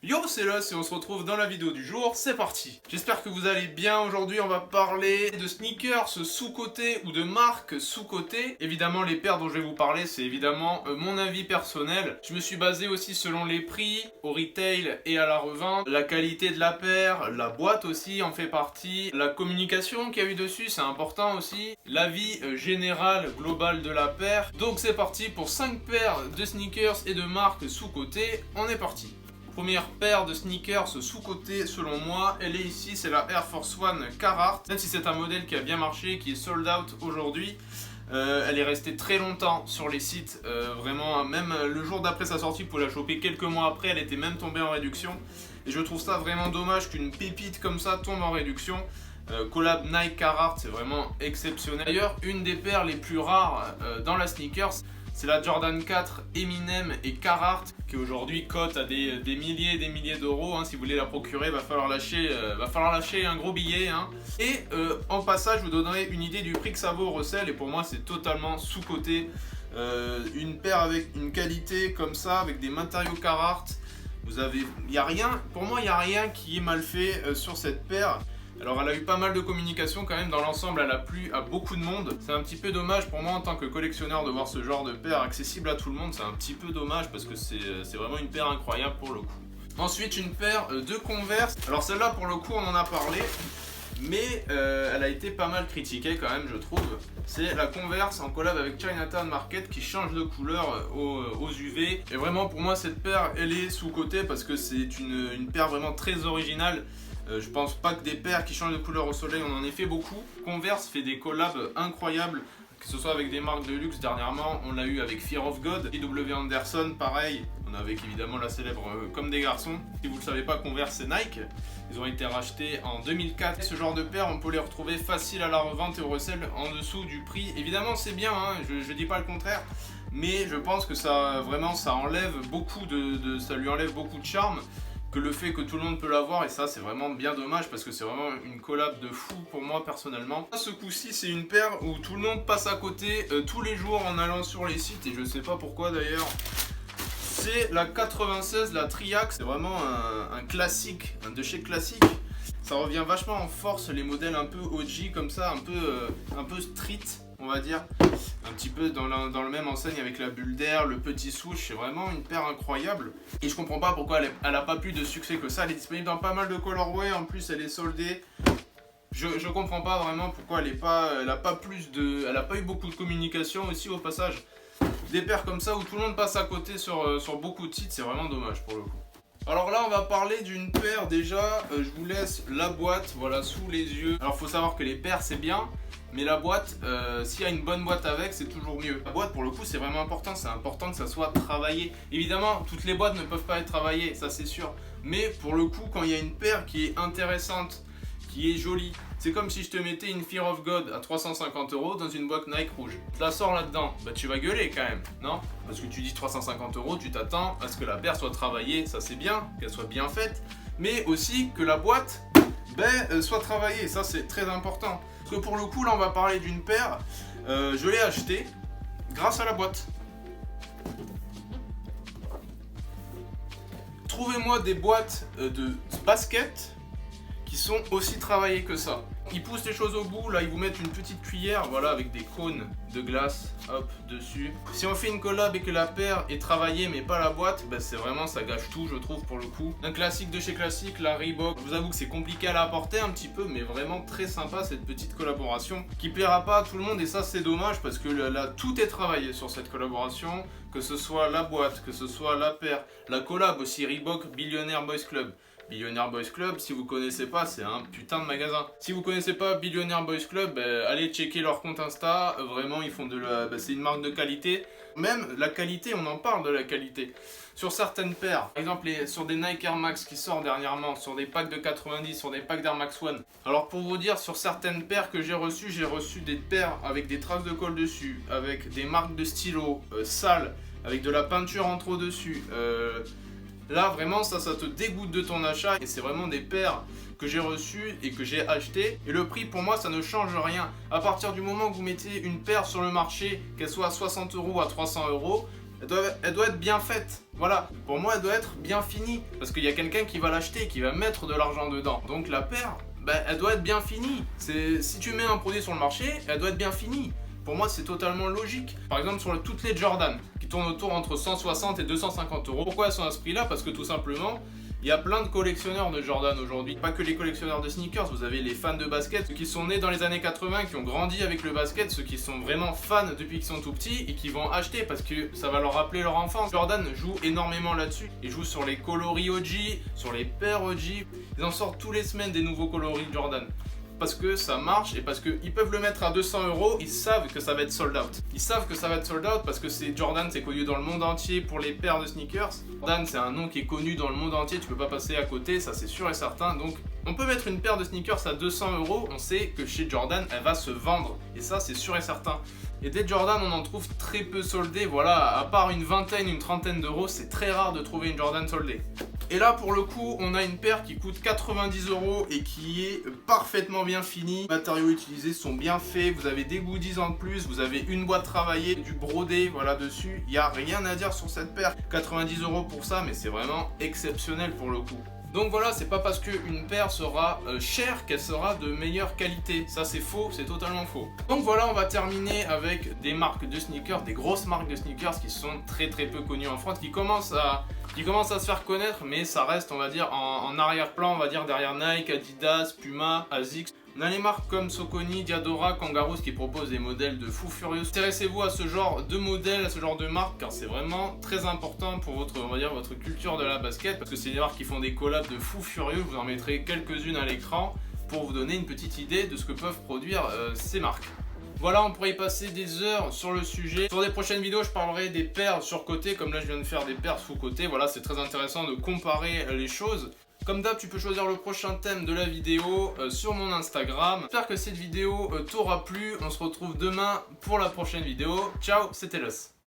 Yo, c'est Loss et on se retrouve dans la vidéo du jour, c'est parti. J'espère que vous allez bien. Aujourd'hui on va parler de sneakers sous-cotés ou de marques sous-cotées. Évidemment les paires dont je vais vous parler c'est évidemment mon avis personnel. Je me suis basé aussi selon les prix, au retail et à la revente. La qualité de la paire, la boîte aussi en fait partie. La communication qu'il y a eu dessus c'est important aussi. L'avis général global de la paire. Donc c'est parti pour 5 paires de sneakers et de marques sous-cotées. On est parti. Première paire de sneakers sous-cotée selon moi, elle est ici, c'est la Air Force One Carhartt. Même si c'est un modèle qui a bien marché, qui est sold out aujourd'hui, elle est restée très longtemps sur les sites. Vraiment, même le jour d'après sa sortie, vous pouvez la choper quelques mois après, elle était même tombée en réduction. Et je trouve ça vraiment dommage qu'une pépite comme ça tombe en réduction. Collab Nike Carhartt, c'est vraiment exceptionnel. D'ailleurs, une des paires les plus rares dans la sneakers, c'est la Jordan 4 Eminem et Carhartt qui aujourd'hui cote à des milliers et des milliers d'euros. Si vous voulez la procurer, va falloir lâcher un gros billet. Et en passage, je vous donnerai une idée du prix que ça vaut au resell. Et pour moi, c'est totalement sous-coté. Une paire avec une qualité comme ça, avec des matériaux Carhartt. Pour moi, il n'y a rien qui est mal fait sur cette paire. Alors elle a eu pas mal de communication quand même, dans l'ensemble elle a plu à beaucoup de monde. C'est un petit peu dommage pour moi en tant que collectionneur de voir ce genre de paire accessible à tout le monde. C'est un petit peu dommage parce que c'est vraiment une paire incroyable pour le coup. Ensuite une paire de Converse. Alors celle-là pour le coup on en a parlé, mais elle a été pas mal critiquée quand même je trouve. C'est la Converse en collab avec Chinatown Market qui change de couleur aux UV. Et vraiment pour moi cette paire elle est sous-cotée parce que c'est une paire vraiment très originale. Je pense pas que des paires qui changent de couleur au soleil, on en ait fait beaucoup. Converse fait des collabs incroyables, que ce soit avec des marques de luxe dernièrement, on l'a eu avec Fear of God, E.W. Anderson, pareil, on a avec évidemment la célèbre Comme des garçons. Si vous ne le savez pas, Converse c'est Nike, ils ont été rachetés en 2004. Ce genre de paires, on peut les retrouver facile à la revente et au resell en dessous du prix. Évidemment c'est bien, je dis pas le contraire, mais je pense que ça enlève beaucoup ça lui enlève beaucoup de charme. Que le fait que tout le monde peut l'avoir, et ça c'est vraiment bien dommage parce que c'est vraiment une collab de fou pour moi personnellement. Ce coup-ci c'est une paire où tout le monde passe à côté tous les jours en allant sur les sites et je sais pas pourquoi d'ailleurs. C'est la 96, la Triax, c'est vraiment un classique, un de chez classique. Ça revient vachement en force les modèles un peu OG comme ça, un peu street on va dire. Un petit peu dans le même enseigne avec la bulle d'air, le petit souche, c'est vraiment une paire incroyable. Et je comprends pas pourquoi elle a pas plus de succès que ça. Elle est disponible dans pas mal de colorways, en plus elle est soldée. Je comprends pas vraiment pourquoi elle a pas eu beaucoup de communication aussi au passage. Des paires comme ça où tout le monde passe à côté sur beaucoup de sites, c'est vraiment dommage pour le coup. Alors là on va parler d'une paire déjà, je vous laisse la boîte voilà sous les yeux. Alors faut savoir que les paires c'est bien, mais la boîte, s'il y a une bonne boîte avec, c'est toujours mieux. La boîte, pour le coup, c'est vraiment important. C'est important que ça soit travaillé. Évidemment, toutes les boîtes ne peuvent pas être travaillées, ça c'est sûr. Mais pour le coup, quand il y a une paire qui est intéressante, qui est jolie, c'est comme si je te mettais une Fear of God à 350 € dans une boîte Nike rouge. Je te la sors là-dedans, bah tu vas gueuler quand même, non? Parce que tu dis 350 €, tu t'attends à ce que la paire soit travaillée, ça c'est bien, qu'elle soit bien faite. Mais aussi que la boîte, soit travaillée, ça c'est très important. Parce que pour le coup là on va parler d'une paire, je l'ai achetée grâce à la boîte. Trouvez-moi des boîtes de basket qui sont aussi travaillées que ça. Ils poussent les choses au bout, là ils vous mettent une petite cuillère, voilà, avec des cônes de glace, hop, dessus. Si on fait une collab et que la paire est travaillée mais pas la boîte, c'est vraiment, ça gâche tout je trouve pour le coup. Un classique de chez classique, la Reebok, je vous avoue que c'est compliqué à la porter un petit peu, mais vraiment très sympa cette petite collaboration qui plaira pas à tout le monde et ça c'est dommage parce que là tout est travaillé sur cette collaboration, que ce soit la boîte, que ce soit la paire, la collab aussi, Reebok Billionaire Boys Club. Billionaire Boys Club, si vous connaissez pas, c'est un putain de magasin. Si vous connaissez pas Billionaire Boys Club, allez checker leur compte Insta. Vraiment, ils font c'est une marque de qualité. Même la qualité, on en parle de la qualité. Sur certaines paires, par exemple sur des Nike Air Max qui sortent dernièrement, sur des packs de 90, sur des packs d'Air Max One. Alors pour vous dire, sur certaines paires que j'ai reçu des paires avec des traces de colle dessus, avec des marques de stylo sales, avec de la peinture en trop dessus. Là vraiment ça te dégoûte de ton achat et c'est vraiment des paires que j'ai reçues et que j'ai achetées et le prix pour moi ça ne change rien. À partir du moment où vous mettez une paire sur le marché, qu'elle soit à 60 € ou à 300 €, Elle doit être bien faite. Voilà, pour moi elle doit être bien finie. Parce qu'il y a quelqu'un qui va l'acheter, qui va mettre de l'argent dedans. Donc la paire, elle doit être bien finie. Si tu mets un produit sur le marché, elle doit être bien finie. Pour moi c'est totalement logique. Par exemple sur toutes les Jordan, qui tournent autour entre 160 et 250 euros. Pourquoi elles sont à ce prix là? Parce que tout simplement, il y a plein de collectionneurs de Jordan aujourd'hui. Pas que les collectionneurs de sneakers, vous avez les fans de basket, ceux qui sont nés dans les années 80, qui ont grandi avec le basket, ceux qui sont vraiment fans depuis qu'ils sont tout petits et qui vont acheter parce que ça va leur rappeler leur enfance. Jordan joue énormément là-dessus. Ils jouent sur les coloris OG, sur les paires OG. Ils en sortent tous les semaines des nouveaux coloris Jordan. Parce que ça marche et parce qu'ils peuvent le mettre à 200 euros, ils savent que ça va être sold out. Ils savent que ça va être sold out parce que Jordan, c'est connu dans le monde entier pour les paires de sneakers. Jordan, c'est un nom qui est connu dans le monde entier, tu peux pas passer à côté, ça c'est sûr et certain. Donc on peut mettre une paire de sneakers à 200 euros, on sait que chez Jordan, elle va se vendre. Et ça c'est sûr et certain. Et des Jordan, on en trouve très peu soldés, voilà, à part une vingtaine, une trentaine d'euros, c'est très rare de trouver une Jordan soldée. Et là, pour le coup, on a une paire qui coûte 90 euros et qui est parfaitement bien finie. Les matériaux utilisés sont bien faits, vous avez des goodies en plus, vous avez une boîte travaillée, du brodé, voilà, dessus. Il n'y a rien à dire sur cette paire. 90 euros pour ça, mais c'est vraiment exceptionnel pour le coup. Donc voilà, c'est pas parce qu'une paire sera chère qu'elle sera de meilleure qualité. Ça c'est faux, c'est totalement faux. Donc voilà, on va terminer avec des marques de sneakers, des grosses marques de sneakers qui sont très peu connues en France, qui commencent à se faire connaître, mais ça reste, on va dire, en arrière-plan, on va dire derrière Nike, Adidas, Puma, Asics. On a les marques comme Saucony, Diadora, Kangaroos qui proposent des modèles de fou furieux. Intéressez-vous à ce genre de modèle, à ce genre de marque, car c'est vraiment très important pour votre, on va dire, votre culture de la basket, parce que c'est des marques qui font des collabs de fou furieux. Je vous en mettrai quelques-unes à l'écran pour vous donner une petite idée de ce que peuvent produire ces marques. Voilà, on pourrait y passer des heures sur le sujet. Sur des prochaines vidéos, je parlerai des paires sur côté, comme là je viens de faire des paires sous côté. Voilà, c'est très intéressant de comparer les choses. Comme d'hab, tu peux choisir le prochain thème de la vidéo sur mon Instagram. J'espère que cette vidéo t'aura plu. On se retrouve demain pour la prochaine vidéo. Ciao, c'était Los.